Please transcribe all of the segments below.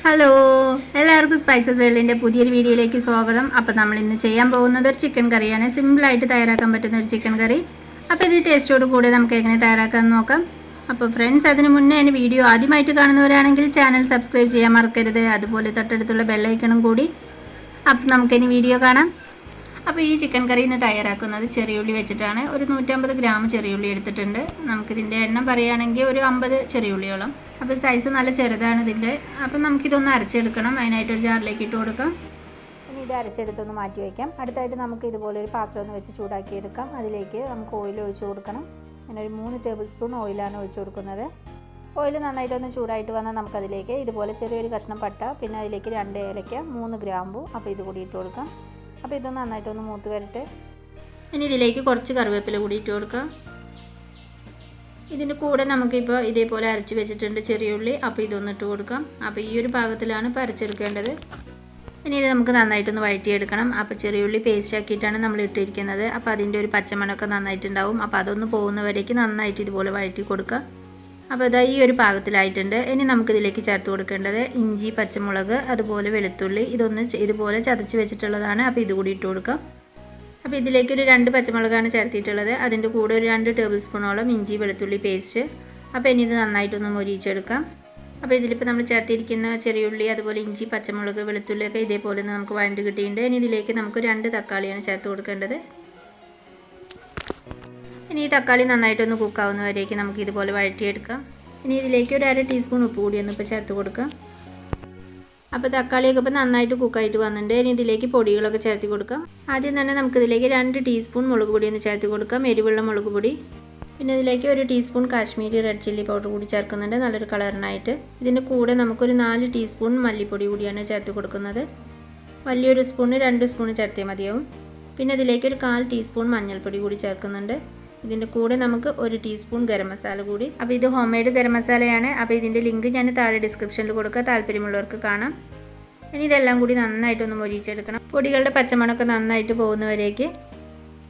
Hello, എല്ലാവർക്കും spices വേൾഡിൻ്റെ പുതിയൊരു വീഡിയോയിലേക്ക് സ്വാഗതം. അപ്പോൾ നമ്മൾ ഇന്ന് ചെയ്യാൻ പോകുന്നത് ഒരു ചിക്കൻ കറിയാണ്. സിമ്പിളായിട്ട് തയ്യാറാക്കാൻ പറ്റുന്ന ഒരു ചിക്കൻ കറി. അപ്പോൾ ഇത് ടേസ്റ്റോട് കൂടെ നമുക്ക് എങ്ങനെ തയ്യാറാക്കാമെന്ന് നോക്കാം. അപ്പോൾ ഫ്രണ്ട്സ്, അതിന് മുന്നേ എൻ്റെ വീഡിയോ ആദ്യമായിട്ട് കാണുന്നവരാണെങ്കിൽ ചാനൽ സബ്സ്ക്രൈബ് ചെയ്യാൻ മറക്കരുത്. അതുപോലെ തൊട്ടടുത്തുള്ള ബെല്ലൈക്കണും കൂടി. അപ്പോൾ നമുക്കിനി വീഡിയോ കാണാം. അപ്പോൾ ഈ ചിക്കൻ കറി ഇന്ന് തയ്യാറാക്കുന്നത് ചെറിയുള്ളി വെച്ചിട്ടാണ്. ഒരു 150 ഗ്രാം ചെറിയുള്ളി എടുത്തിട്ടുണ്ട്. നമുക്കിതിൻ്റെ എണ്ണം പറയുകയാണെങ്കിൽ ഒരു 50 ചെറിയുള്ളിയോളം. അപ്പോൾ സൈസ് നല്ല ചെറുതാണ് ഇതിൻ്റെ. അപ്പോൾ നമുക്കിതൊന്ന് അരച്ചെടുക്കണം. അതിനായിട്ട് ഒരു ജാറിലേക്ക് ഇട്ട് കൊടുക്കാം. ഇനി ഇത് അരച്ചെടുത്തൊന്ന് മാറ്റി വയ്ക്കാം. അടുത്തായിട്ട് നമുക്ക് ഇതുപോലെ ഒരു പാത്രം ഒന്ന് വെച്ച് ചൂടാക്കിയെടുക്കാം. അതിലേക്ക് നമുക്ക് ഓയിൽ ഒഴിച്ച് കൊടുക്കണം. അങ്ങനെ ഒരു 3 ടേബിൾ സ്പൂൺ ഓയിലാണ് ഒഴിച്ച് കൊടുക്കുന്നത്. ഓയിൽ നന്നായിട്ടൊന്ന് ചൂടായിട്ട് വന്നാൽ നമുക്കതിലേക്ക് ഇതുപോലെ ചെറിയൊരു കഷ്ണം പട്ട, പിന്നെ അതിലേക്ക് 2 ഏലക്ക, 3 ഗ്രാമ്പു, അപ്പോൾ ഇത് കൂടി ഇട്ട് കൊടുക്കാം. അപ്പോൾ ഇതൊന്ന് നന്നായിട്ടൊന്ന് മൂത്ത് വരട്ടെ. ഇനി ഇതിലേക്ക് കുറച്ച് കറിവേപ്പില കൂടി ഇട്ട് കൊടുക്കാം. ഇതിൻ്റെ കൂടെ നമുക്കിപ്പോൾ ഇതേപോലെ അരച്ച് വെച്ചിട്ടുണ്ട് ചെറിയുള്ളി. അപ്പോൾ ഇതൊന്ന് ഇട്ട് കൊടുക്കാം. അപ്പോൾ ഈ ഒരു പാകത്തിലാണ് ഇപ്പോൾ അരച്ചെടുക്കേണ്ടത്. ഇനി ഇത് നമുക്ക് നന്നായിട്ടൊന്ന് വഴറ്റിയെടുക്കണം. അപ്പോൾ ചെറിയുള്ളി പേസ്റ്റ് ആക്കിയിട്ടാണ് നമ്മൾ ഇട്ടിരിക്കുന്നത്. അപ്പോൾ അതിൻ്റെ ഒരു പച്ചമണമൊക്കെ നന്നായിട്ടുണ്ടാവും. അപ്പോൾ അതൊന്ന് പോകുന്നവരേക്ക് നന്നായിട്ട് ഇതുപോലെ വഴറ്റി കൊടുക്കുക. അപ്പോൾ ഇതാ ഈ ഒരു പാകത്തിലായിട്ടുണ്ട്. ഇനി നമുക്കിതിലേക്ക് ചേർത്ത് കൊടുക്കേണ്ടത് ഇഞ്ചി, പച്ചമുളക്, അതുപോലെ വെളുത്തുള്ളി. ഇതൊന്ന് ഇതുപോലെ ചതച്ച് വെച്ചിട്ടുള്ളതാണ്. അപ്പോൾ ഇതുകൂടി ഇട്ട് കൊടുക്കാം. അപ്പോൾ ഇതിലേക്ക് ഒരു 2 പച്ചമുളകാണ് ചേർത്തിട്ടുള്ളത്. അതിൻ്റെ കൂടെ ഒരു 2 ടേബിൾ സ്പൂണോളം ഇഞ്ചി വെളുത്തുള്ളി പേസ്റ്റ്. അപ്പോൾ ഇനി ഇത് നന്നായിട്ടൊന്ന് മൊരിയിച്ചെടുക്കാം. അപ്പോൾ ഇതിലിപ്പോൾ നമ്മൾ ചേർത്തിരിക്കുന്ന ചെറിയുള്ളി, അതുപോലെ ഇഞ്ചി, പച്ചമുളക്, വെളുത്തുള്ളിയൊക്കെ ഇതേപോലെ നമുക്ക് വഴണ്ട് കിട്ടിയിട്ടുണ്ട്. ഇനി ഇതിലേക്ക് നമുക്ക് 2 തക്കാളിയാണ് ചേർത്ത് കൊടുക്കേണ്ടത്. ഇനി ഈ തക്കാളി നന്നായിട്ടൊന്ന് കുക്കാവുന്നവരേക്ക് നമുക്ക് ഇതുപോലെ വഴറ്റിയെടുക്കാം. ഇനി ഇതിലേക്ക് ഒരു 1/2 ടീസ്പൂൺ ഉപ്പ് കൂടി ഒന്ന് ഇപ്പോൾ ചേർത്ത് കൊടുക്കാം. അപ്പോൾ തക്കാളിയൊക്കെ ഇപ്പോൾ നന്നായിട്ട് കുക്കായിട്ട് വന്നിട്ടുണ്ട്. ഇനി ഇതിലേക്ക് പൊടികളൊക്കെ ചേർത്ത് കൊടുക്കാം. ആദ്യം തന്നെ നമുക്കിതിലേക്ക് 2 ടീസ്പൂൺ മുളക് പൊടി ഒന്ന് ചേർത്ത് കൊടുക്കാം, എരിവുള്ള മുളക് പൊടി. പിന്നെ ഇതിലേക്ക് 1 teaspoon Kashmiri red chilli powder കൂടി ചേർക്കുന്നുണ്ട്, നല്ലൊരു കളറിനായിട്ട്. ഇതിൻ്റെ കൂടെ നമുക്കൊരു 4 ടീസ്പൂൺ മല്ലിപ്പൊടി കൂടിയാണ് ചേർത്ത് കൊടുക്കുന്നത്. വലിയൊരു സ്പൂണ് 2 സ്പൂൺ ചേർത്തേ മതിയാവും. പിന്നെ ഇതിലേക്ക് ഒരു 1/4 ടീസ്പൂൺ മഞ്ഞൾപ്പൊടി കൂടി ചേർക്കുന്നുണ്ട്. ഇതിൻ്റെ കൂടെ നമുക്ക് 1 ടീസ്പൂൺ ഗരം മസാല കൂടി. അപ്പോൾ ഇത് ഹോം മെയ്ഡ് ഗരം മസാലയാണ്. അപ്പോൾ ഇതിൻ്റെ ലിങ്ക് ഞാൻ താഴെ ഡിസ്ക്രിപ്ഷനിൽ കൊടുക്കുക, താല്പര്യമുള്ളവർക്ക് കാണാം. ഇനി ഇതെല്ലാം കൂടി നന്നായിട്ടൊന്ന് മൊരിയിച്ചെടുക്കണം, പൊടികളുടെ പച്ചമണമൊക്കെ നന്നായിട്ട് പോകുന്നവരേക്ക്.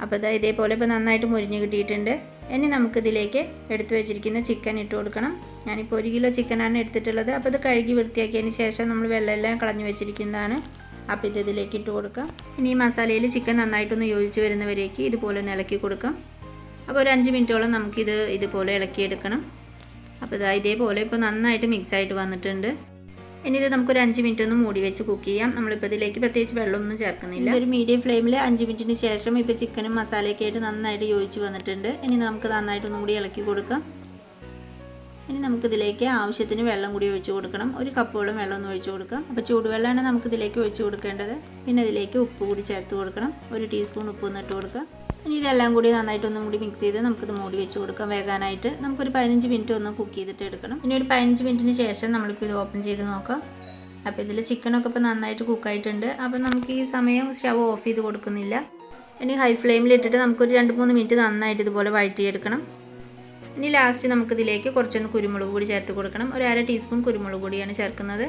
അപ്പോൾ ഇതാ ഇതേപോലെ ഇപ്പോൾ നന്നായിട്ട് മൊരിഞ്ഞ് കിട്ടിയിട്ടുണ്ട്. ഇനി നമുക്കിതിലേക്ക് എടുത്തു വെച്ചിരിക്കുന്ന ചിക്കൻ ഇട്ട് കൊടുക്കണം. ഞാനിപ്പോൾ 1 കിലോ ചിക്കനാണ് എടുത്തിട്ടുള്ളത്. അപ്പോൾ ഇത് കഴുകി വൃത്തിയാക്കിയതിന് ശേഷം നമ്മൾ വെള്ളമെല്ലാം കളഞ്ഞു വെച്ചിരിക്കുന്നതാണ്. അപ്പോൾ ഇത് ഇതിലേക്ക് ഇട്ട് കൊടുക്കാം. ഇനി ഈ മസാലയിൽ ചിക്കൻ നന്നായിട്ടൊന്ന് യോജിച്ച് വരുന്നവരേക്ക് ഇതുപോലെ ഒന്ന് ഇളക്കി കൊടുക്കാം. അപ്പോൾ ഒരു 5 മിനിറ്റോളം നമുക്കിത് ഇതുപോലെ ഇളക്കിയെടുക്കണം. അപ്പോൾ ഇതാ ഇതേപോലെ ഇപ്പോൾ നന്നായിട്ട് മിക്സായിട്ട് വന്നിട്ടുണ്ട്. ഇനി ഇത് നമുക്കൊരു 5 മിനിറ്റ് ഒന്ന് മൂടി വെച്ച് കുക്ക് ചെയ്യാം. നമ്മളിപ്പോൾ ഇതിലേക്ക് പ്രത്യേകിച്ച് വെള്ളമൊന്നും ചേർക്കുന്നില്ല. ഒരു മീഡിയം ഫ്ലെയിമിൽ 5 മിനിറ്റിന് ശേഷം ഇപ്പോൾ ചിക്കനും മസാലയൊക്കെ ആയിട്ട് നന്നായിട്ട് യോജിച്ച് വന്നിട്ടുണ്ട്. ഇനി നമുക്ക് നന്നായിട്ടൊന്നും കൂടി ഇളക്കി കൊടുക്കാം. ഇനി നമുക്കിതിലേക്ക് ആവശ്യത്തിന് വെള്ളം കൂടി ഒഴിച്ച് കൊടുക്കണം. 1 കപ്പോളം വെള്ളം ഒന്ന് ഒഴിച്ച് കൊടുക്കാം. അപ്പോൾ ചൂടുവെള്ളമാണ് നമുക്കിതിലേക്ക് ഒഴിച്ച് കൊടുക്കേണ്ടത്. പിന്നെ ഇതിലേക്ക് ഉപ്പ് കൂടി ചേർത്ത് കൊടുക്കണം. 1 ടീസ്പൂൺ ഉപ്പ് ഒന്ന് ഇട്ട് കൊടുക്കാം. ഇനി ഇതെല്ലാം കൂടി നന്നായിട്ടൊന്നും കൂടി മിക്സ് ചെയ്ത് നമുക്കിത് മൂടി വെച്ച് കൊടുക്കാം. വേകാനായിട്ട് നമുക്കൊരു 15 മിനിറ്റ് ഒന്ന് കുക്ക് ചെയ്തിട്ട് എടുക്കണം. ഇനി ഒരു 15 മിനിറ്റിന് ശേഷം നമ്മളിപ്പോൾ ഇത് ഓപ്പൺ ചെയ്ത് നോക്കാം. അപ്പോൾ ഇതിൽ ചിക്കനൊക്കെ ഇപ്പോൾ നന്നായിട്ട് കുക്കായിട്ടുണ്ട്. അപ്പോൾ നമുക്ക് ഈ സമയം സ്റ്റവ് ഓഫ് ചെയ്ത് കൊടുക്കുന്നില്ല. ഇനി ഹൈ ഫ്ലെയിമിൽ ഇട്ടിട്ട് നമുക്കൊരു 2-3 മിനിറ്റ് നന്നായിട്ട് ഇതുപോലെ വഴറ്റിയെടുക്കണം. ഇനി ലാസ്റ്റ് നമുക്കിതിലേക്ക് കുറച്ചൊന്ന് കുരുമുളക് പൊടി ചേർത്ത് കൊടുക്കണം. ഒരു 1/2 ടീസ്പൂൺ കുരുമുളക് പൊടിയാണ് ചേർക്കുന്നത്.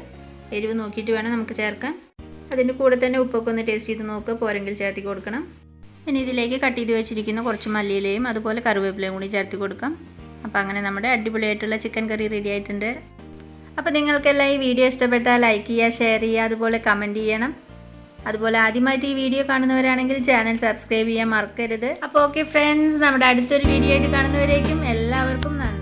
എരിവ് നോക്കിയിട്ട് വേണം നമുക്ക് ചേർക്കാൻ. അതിൻ്റെ കൂടെ തന്നെ ഉപ്പൊക്കെ ഒന്ന് ടേസ്റ്റ് ചെയ്ത് നോക്കുക, പോരെങ്കിൽ ചേർത്തി കൊടുക്കണം. ഇനി ഇതിലേക്ക് കട്ട് ചെയ്ത് വെച്ചിരിക്കുന്ന കുറച്ച് മല്ലിയിലയും അതുപോലെ കറിവേപ്പിലയും കൂടി ചേർത്ത് കൊടുക്കാം. അപ്പോൾ അങ്ങനെ നമ്മുടെ അടിപൊളിയായിട്ടുള്ള ചിക്കൻ കറി റെഡി ആയിട്ടുണ്ട്. അപ്പോൾ നിങ്ങൾക്കെല്ലാം ഈ വീഡിയോ ഇഷ്ടപ്പെട്ടാൽ ലൈക്ക് ചെയ്യുക, ഷെയർ ചെയ്യുക, അതുപോലെ കമൻറ്റ് ചെയ്യണം. അതുപോലെ ആദ്യമായിട്ട് ഈ വീഡിയോ കാണുന്നവരാണെങ്കിൽ ചാനൽ സബ്സ്ക്രൈബ് ചെയ്യാൻ മറക്കരുത്. അപ്പോൾ ഓക്കെ ഫ്രണ്ട്സ്, നമ്മുടെ അടുത്തൊരു വീഡിയോ ആയിട്ട് കാണുന്നവരേക്കും എല്ലാവർക്കും നന്ദി.